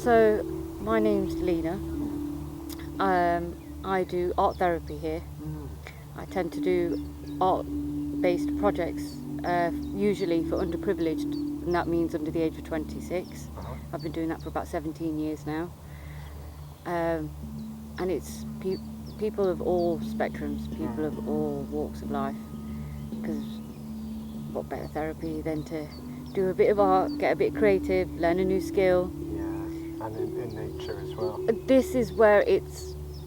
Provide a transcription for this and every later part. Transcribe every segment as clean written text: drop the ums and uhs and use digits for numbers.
So my name's Leena. I do art therapy here. I tend to do art-based projects, usually for underprivileged, and that means under the age of 26. I've been doing that for about 17 years now. And it's people of all spectrums, people of all walks of life, because what better therapy than to do a bit of art, get a bit creative, learn a new skill. Yeah, and in nature as well. This is where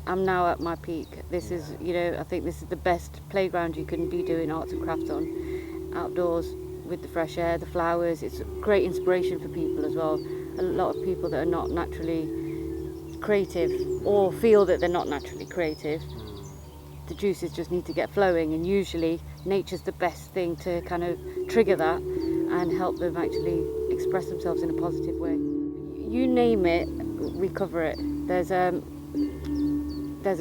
I'm now at my peak. This is, I think this is the best playground you can be doing arts and crafts on, outdoors with the fresh air, the flowers. It's a great inspiration for people as well. A lot of people that are not naturally creative or feel that they're not naturally creative, the juices just need to get flowing, and usually nature's the best thing to kind of trigger that and help them actually express themselves in a positive way. You name it, we cover it. There's a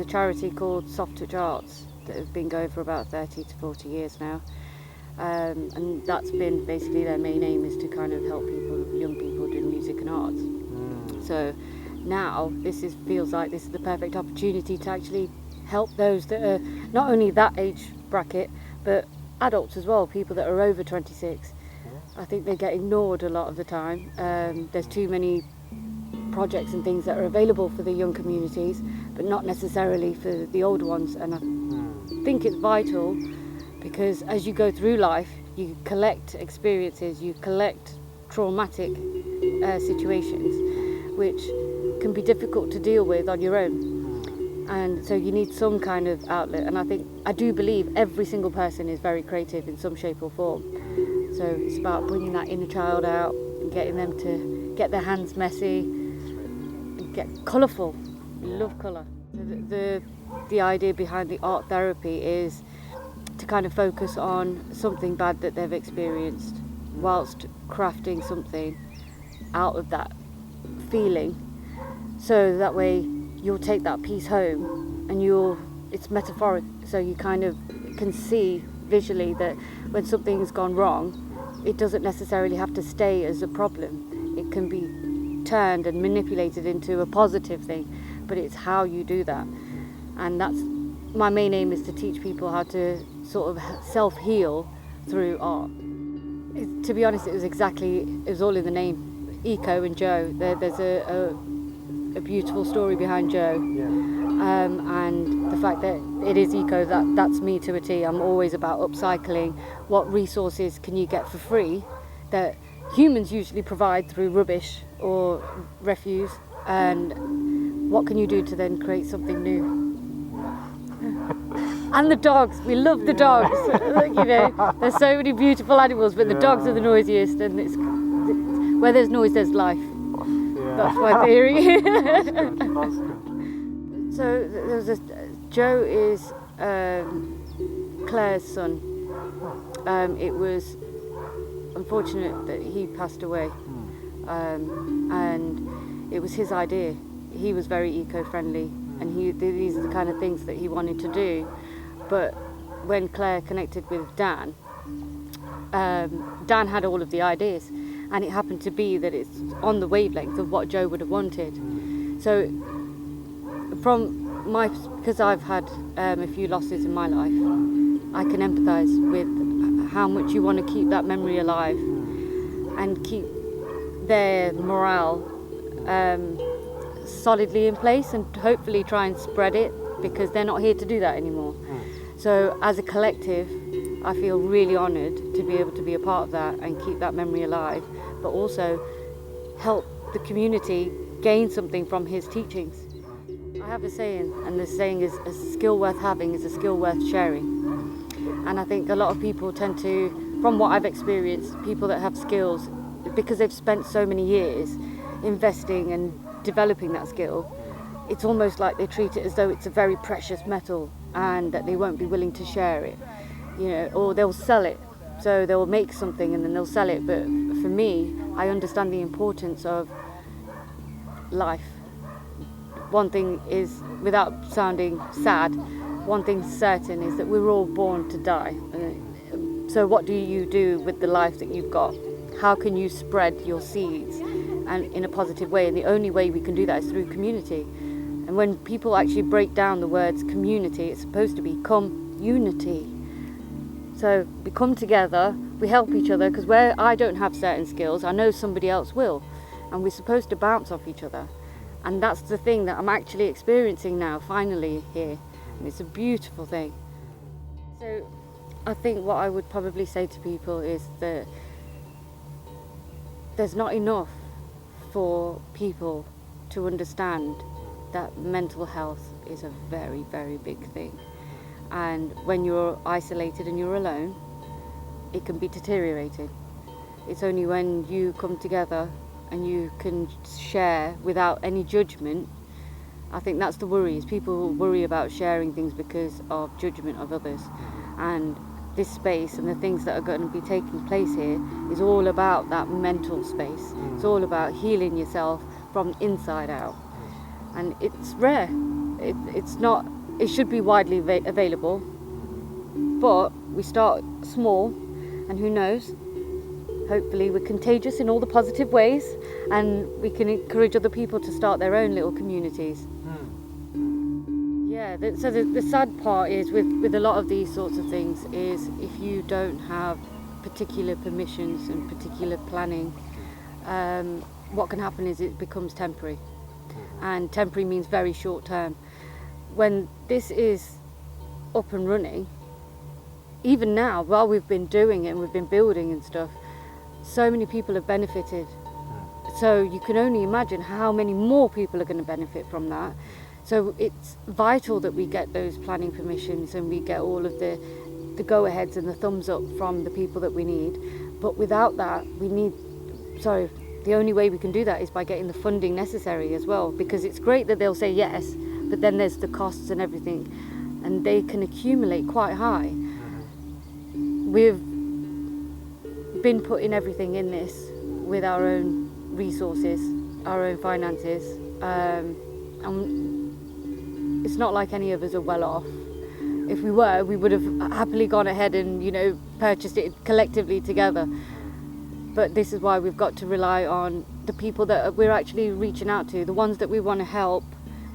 charity called Soft Touch Arts that have been going for about 30 to 40 years now, and that's been basically their main aim, is to kind of help young people do music and arts. So now feels like this is the perfect opportunity to actually help those that are not only that age bracket but adults as well, people that are over 26. I think they get ignored a lot of the time. There's too many projects and things that are available for the young communities, but not necessarily for the older ones. And I think it's vital, because as you go through life, you collect experiences, you collect traumatic situations, which can be difficult to deal with on your own. And so you need some kind of outlet. And I do believe every single person is very creative in some shape or form. So it's about bringing that inner child out and getting them to get their hands messy and get colourful. We love colour. The idea behind the art therapy is to kind of focus on something bad that they've experienced, whilst crafting something out of that feeling. So that way you'll take that piece home, and it's metaphoric, so you kind of can see visually that when something's gone wrong, it doesn't necessarily have to stay as a problem. It can be turned and manipulated into a positive thing, but it's how you do that. And that's my main aim, is to teach people how to sort of self-heal through art. To be honest, it was all in the name, Eko and Joe. There's a beautiful story behind Joe, and the fact that it is eco, that's me to a T. I'm always about upcycling. What resources can you get for free that humans usually provide through rubbish or refuse, and what can you do to then create something new? And the dogs, we love the dogs. There's so many beautiful animals, but the dogs are the noisiest, and where there's noise, there's life. That's my theory. That's good. So Joe is Claire's son. It was unfortunate that he passed away, and it was his idea. He was very eco-friendly, and these are the kind of things that he wanted to do. But when Claire connected with Dan, Dan had all of the ideas, and it happened to be that it's on the wavelength of what Joe would have wanted. So because I've had a few losses in my life, I can empathise with how much you want to keep that memory alive and keep their morale solidly in place, and hopefully try and spread it, because they're not here to do that anymore. So as a collective, I feel really honoured to be able to be a part of that and keep that memory alive, but also help the community gain something from his teachings. I have a saying, and the saying is, a skill worth having is a skill worth sharing. And I think a lot of people tend to, from what I've experienced, people that have skills, because they've spent so many years investing and developing that skill, it's almost like they treat it as though it's a very precious metal, and that they won't be willing to share it, or they'll sell it. So they'll make something and then they'll sell it. But for me, I understand the importance of life. One thing is, without sounding sad, one thing's certain is that we're all born to die. So what do you do with the life that you've got? How can you spread your seeds and in a positive way, and the only way we can do that is through community. And when people actually break down the words community, it's supposed to be come-unity. So we come together, we help each other, because where I don't have certain skills, I know somebody else will, and we're supposed to bounce off each other. And that's the thing that I'm actually experiencing now, finally here, and it's a beautiful thing. So I think what I would probably say to people is that there's not enough for people to understand that mental health is a very, very big thing. And when you're isolated and you're alone, it can be deteriorating. It's only when you come together and you can share without any judgment. I think that's the worry, is people worry about sharing things because of judgment of others. And this space and the things that are going to be taking place here is all about that mental space. It's all about healing yourself from inside out. And it's rare. It's not. It should be widely available, but we start small, and who knows? Hopefully, we're contagious in all the positive ways, and we can encourage other people to start their own little communities. Yeah. So the sad part is with a lot of these sorts of things is if you don't have particular permissions and particular planning, what can happen is it becomes temporary. And temporary means very short term. When this is up and running, even now, while we've been doing it and we've been building and stuff, so many people have benefited. So you can only imagine how many more people are going to benefit from that. So it's vital that we get those planning permissions and we get all of the go-aheads and the thumbs up from the people that we need. But without that, the only way we can do that is by getting the funding necessary as well, because it's great that they'll say yes, but then there's the costs and everything, and they can accumulate quite high. We've been putting everything in this with our own resources, our own finances, and it's not like any of us are well off. If we were, we would have happily gone ahead and, purchased it collectively together. But this is why we've got to rely on the people that we're actually reaching out to, the ones that we want to help.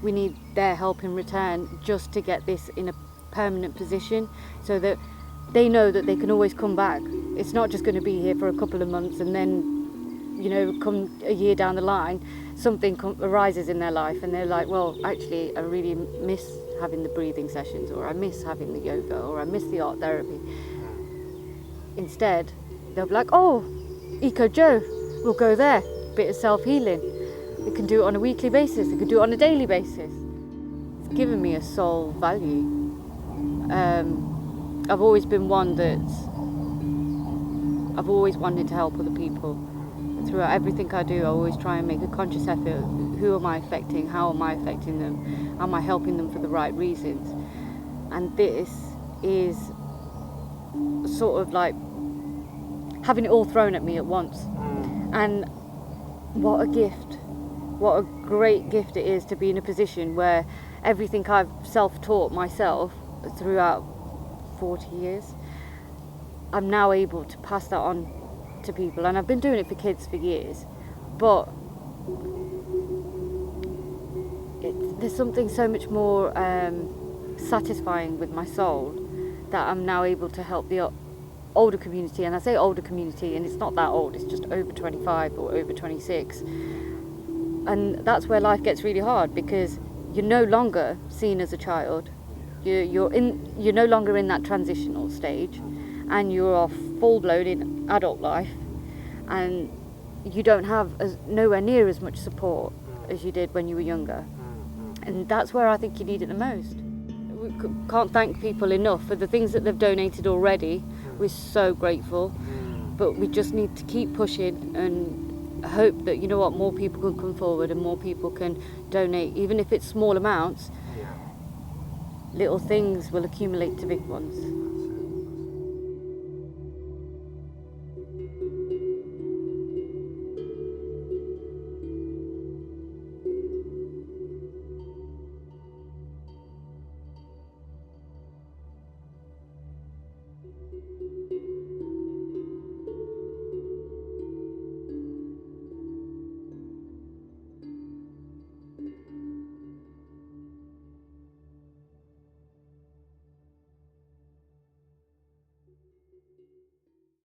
We need their help in return just to get this in a permanent position so that they know that they can always come back. It's not just going to be here for a couple of months and then, come a year down the line, something arises in their life and they're like, well, actually, I really miss having the breathing sessions, or I miss having the yoga, or I miss the art therapy. Instead, they'll be like, oh, EkoJoe, we'll go there. Bit of self-healing. We can do it on a weekly basis. We can do it on a daily basis. It's given me a soul value. I've always been one I've always wanted to help other people. Throughout everything I do, I always try and make a conscious effort. Who am I affecting? How am I affecting them? Am I helping them for the right reasons? And this is sort of like having it all thrown at me at once. And what a gift. What a great gift it is to be in a position where everything I've self-taught myself throughout 40 years, I'm now able to pass that on to people. And I've been doing it for kids for years, but there's something so much more satisfying with my soul that I'm now able to help the older community. And I say older community, and it's not that old, it's just over 25 or over 26. And that's where life gets really hard, because you're no longer seen as a child. You're no longer in that transitional stage, and you're off full-blown in adult life, and you don't have nowhere near as much support as you did when you were younger. And that's where I think you need it the most. We can't thank people enough for the things that they've donated already. We're so grateful, but we just need to keep pushing and hope that, more people can come forward and more people can donate, even if it's small amounts. Little things will accumulate to big ones.